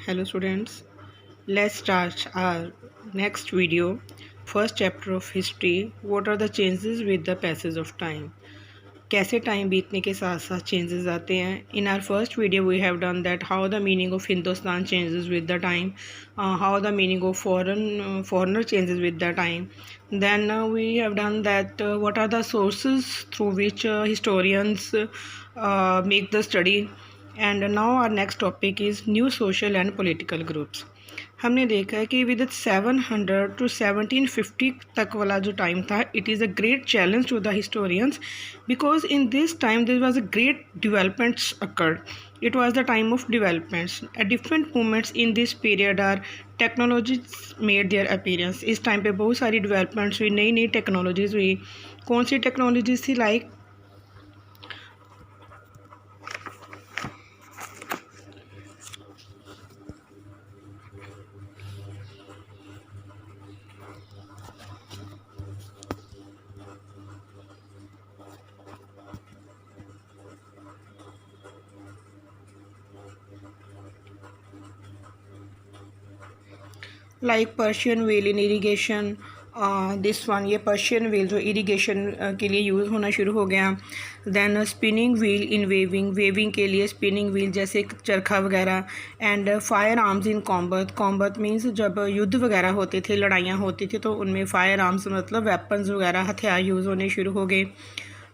Hello students, let's start our next video. First chapter of history. What are the changes with the passage of time? कैसे time बीतने के साथ साथ changes आते हैं. In our first video we have done that how the meaning of Hindustan changes with the time, how the meaning of foreigner changes with the time. Then we have done that what are the sources through which historians make the study. And now our next topic is new social and political groups. हमने देखा है कि with 700 to 1750 तक वाला जो time था, it is a great challenge to the historians because in this time there was a great developments occurred. It was the time of developments. At different moments in this period are technologies made their appearance. इस time पे बहुत सारी developments हुई, नई नई technologies हुई. कौन सी टेक्नोलॉजीज़ थी? Like Persian wheel in irrigation. This one, ये पर्शियन व्हील जो इरीगेशन के लिए यूज़ होना शुरू हो गया. Then spinning wheel in weaving, weaving के लिए स्पिनिंग व्हील जैसे चरखा वगैरह. And fire arms in combat. Combat means जब युद्ध वगैरह होते थे, लड़ाइयाँ होती थी, तो उनमें फायर आर्म्स मतलब वेपन्स वगैरह, हथियार यूज़ होने शुरू हो गए.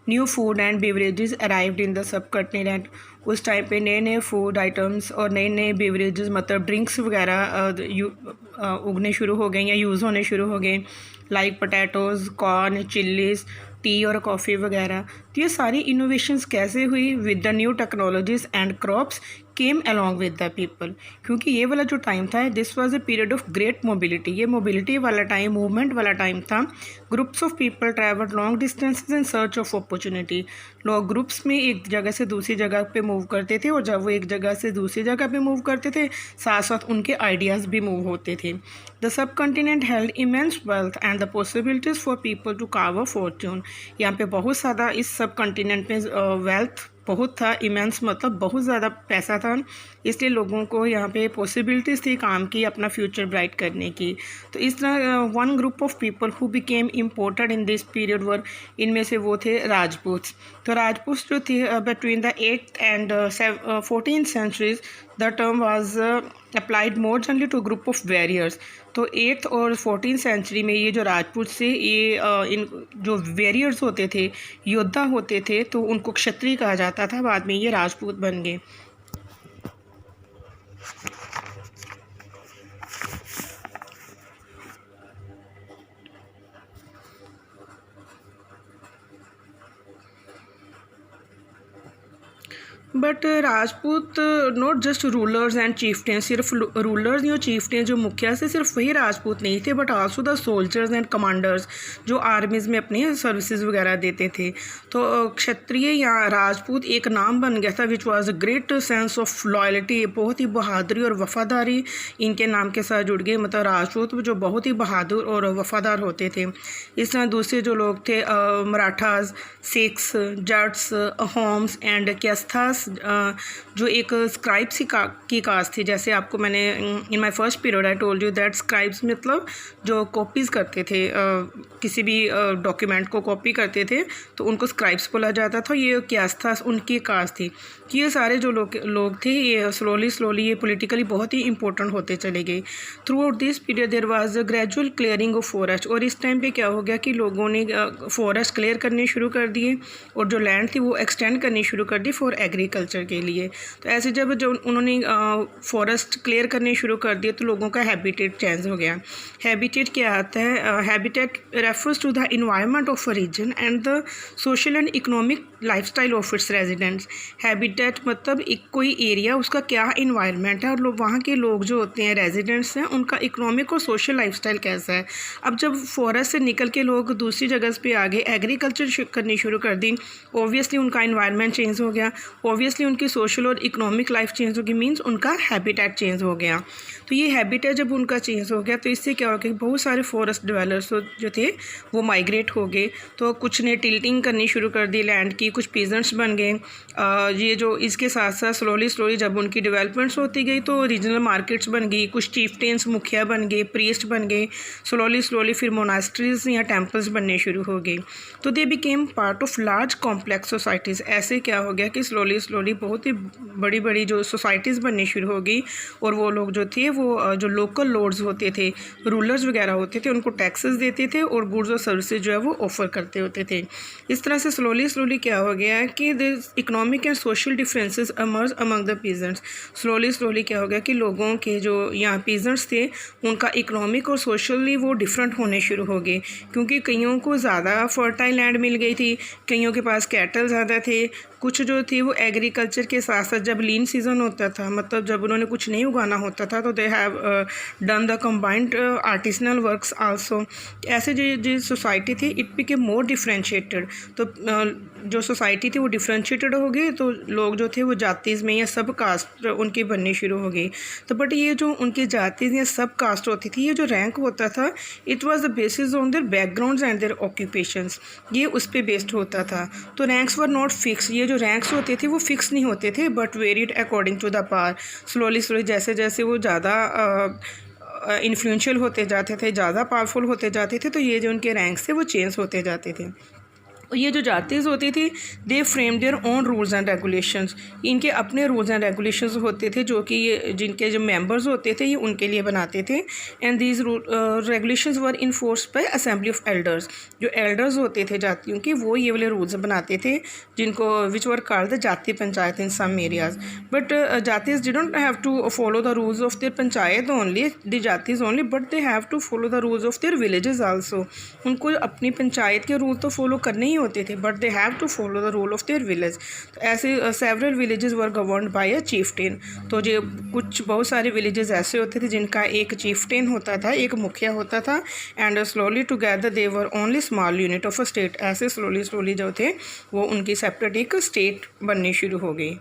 New food and beverages arrived in the sub continent. उस टाइम पे नए नए फूड आइटम्स और नए नए बेवरेजेस मतलब ड्रिंक्स वगैरह उगने शुरू हो गए या यूज़ होने शुरू हो गए. लाइक पोटैटोज़, कॉर्न, चिल्लीज़, टी और कॉफ़ी वगैरह. तो ये सारी इनोवेशंस कैसे हुई? With the new technologies and crops came along with the people. क्योंकि ये वाला जो टाइम था, this was a period of great mobility. ये मोबिलिटी वाला टाइम, मूवमेंट वाला टाइम था. Groups of people travel long distances in search of opportunity. लोग ग्रुप्स में एक जगह से दूसरी जगह पे मूव करते थे, और जब वो एक जगह से दूसरी जगह पे मूव करते थे, साथ साथ उनके आइडियाज़ भी मूव होते थे. The subcontinent held immense wealth and the possibilities for people to carve a fortune. यहाँ पे बहुत ज़्यादा इस सब कॉन्टिनेंट में वेल्थ बहुत था. इमेंस मतलब बहुत ज़्यादा पैसा था, इसलिए लोगों को यहाँ पे पॉसिबिलिटीज़ थी काम की, अपना फ्यूचर ब्राइट करने की. तो इस तरह one group of people who became important in this period were, इनमें से वो थे राजपूत्स. तो राजपूत जो थे between the 8th and 14th centuries, the term was applied more generally to group of warriors. तो 8th और 14th सेंचुरी में ये जो राजपूत से ये इन जो वॉरियर्स होते थे, योद्धा होते थे, तो उनको क्षत्रिय कहा जाता था. बाद में ये राजपूत बन गए. But Rajput not just rulers and chieftain. सिर्फ रूलर्स या चीफ्टेन जो मुखिया से सिर्फ वही राजपूत नहीं थे, but also the soldiers and commanders जो आर्मीज़ में अपने सर्विसेज वगैरह देते थे. तो क्षत्रिय या राजपूत एक नाम बन गया था which was a great sense of loyalty. बहुत ही बहादुरी और वफादारी इनके नाम के साथ जुड़ गए. मतलब राजपूत जो बहुत ही बहादुर और वफादार होते थे. इस तरह दूसरे जो लोग थे, मराठास, सिख्स, जट्स, होम्स एंड क्यस्थास, जो एक स्क्राइब्स की कास्ट थी. जैसे आपको मैंने in my first period I told you that scribes मतलब जो कॉपीज़ करते थे, किसी भी डॉक्यूमेंट को कॉपी करते थे, तो उनको स्क्राइब्स बोला जाता था. ये क्यास्थास उनकी कास्ट थी. कि ये सारे जो लोग थे, ये स्लोली ये पॉलिटिकली बहुत ही इंपॉर्टेंट होते चले गए. Throughout this period there was a gradual clearing of forest. और इस टाइम पे क्या हो गया कि लोगों ने फॉरेस्ट क्लियर करने शुरू कर दिए, और जो लैंड थी वो एक्सटेंड करनी शुरू कर दी फॉर एग्रीकल्चर के लिए. तो ऐसे जब उन्होंने फॉरेस्ट क्लियर करने शुरू कर दिए, तो लोगों का हैबिटेट चेंज हो गया. हैबिटेट क्या आता है? Habitat refers to the environment of a region and the social and economic lifestyle of its residents. Habitat मतलब एक कोई एरिया, उसका क्या इन्वायरमेंट है, और वहाँ के लोग जो होते हैं, रेजिडेंट्स हैं, उनका इकोनॉमिक और सोशल लाइफस्टाइल कैसा है. अब जब फॉरेस्ट से निकल के लोग दूसरी जगह पे आ गए, एग्रीकल्चर करनी शुरू कर दी, ऑब्वियसली उनका इन्वायरमेंट चेंज हो गया, ऑब्वियसली उनकी सोशल और इकोनॉमिक लाइफ चेंज होगी, मीन्स उनका हैबिटेट चेंज हो गया. तो ये हैबिटेट जब उनका चेंज हो गया, तो इससे क्या हो गया, बहुत सारे फॉरेस्ट डेवलपर्स जो थे वो माइग्रेट हो गए. तो कुछ ने टिल्टिंग करनी शुरू कर दी लैंड की, कुछ पीजेंट्स बन गए। ये जो इसके साथ साथ स्लोली जब उनकी डेवलपमेंट्स होती गई तो रीजनल मार्केट्स बन गई, कुछ चीफ्टेंस मुखिया बन गए, प्रीस्ट बन गए, स्लोली फिर मोनास्ट्रीज या टेम्पल्स बनने शुरू हो गए। तो they became part of large complex societies. ऐसे क्या हो गया कि स्लोली बहुत ही बड़ी बड़ी जो सोसाइटीज़ बननी शुरू हो गई, और वो लोग जो थे वो जो लोकल लॉर्ड्स होते थे, रूलर्स वगैरह होते थे, उनको टैक्सेस देते थे और गुड्स और सर्विसेज जो है वो ऑफ़र करते होते थे। इस तरह से स्लोली क्या हो गया है कि the economic and social differences emerged among the peasants. Slowly क्या हो गया कि लोगों के जो यहाँ पीजेंट्स थे उनका इकोनॉमिक और सोशली वो डिफरेंट होने शुरू हो गए, क्योंकि कईयों को ज़्यादा फर्टाइल लैंड मिल गई थी, कईयों के पास कैटल ज़्यादा थे, कुछ जो थी वो एग्रीकल्चर के साथ साथ जब लीन सीज़न होता था, मतलब जब उन्होंने कुछ नहीं उगाना होता था, तो they have done the combined artisanal works also. ऐसे जो सोसाइटी थी इट बिकेम मोर डिफ्रेंशिएटेड। तो जो सोसाइटी थी वो डिफ्रेंशिएटेड हो गई, तो लोग जो थे वो जातीज़ में या सब कास्ट उनकी बननी शुरू हो गई। तो बट ये जो उनकी जातीज़ या सब कास्ट होती थी, ये जो रैंक होता था it was the basis on their backgrounds and their occupations, ये उस पर बेस्ड होता था। तो रैंक्स वर नॉट फिक्स, ये जो रैंक्स होते थे वो फिक्स नहीं होते थे, but varied according to the power. Slowly जैसे जैसे वो ज़्यादा इन्फ्लुएंशियल होते जाते थे, ज़्यादा पावरफुल होते जाते थे, तो ये जो उनके रैंक्स थे वो चेंज होते जाते थे। ये जो जातीज़ होती थी they frame their own rules and regulations, इनके अपने रूल्स एंड रेगुलेशंस होते थे जो कि ये जिनके जो मेंबर्स होते थे ये उनके लिए बनाते थे। And these regulations were enforced by assembly of elders, जो एल्डर्स होते थे जातियों के वो ये वाले रूल्स बनाते थे, जिनको विच वर called the jati panchayat in some areas. But jatis didn't have to follow the rules of their panchayat only, the jatis only, but they have to follow the rules of their villages also. उनको अपनी पंचायत के रूल तो फॉलो करने ही होते थे, but they have to follow the rule of their village. तो ऐसे several villages were governed by a chieftain. तो जो बहुत सारे विलेजेस ऐसे होते थे जिनका एक चीफ्टेन होता था, एक मुखिया होता था, and slowly together they were only small unit of a state. ऐसे स्लोली जो थे वो उनकी सेपरेट एक स्टेट बननी शुरू हो गई।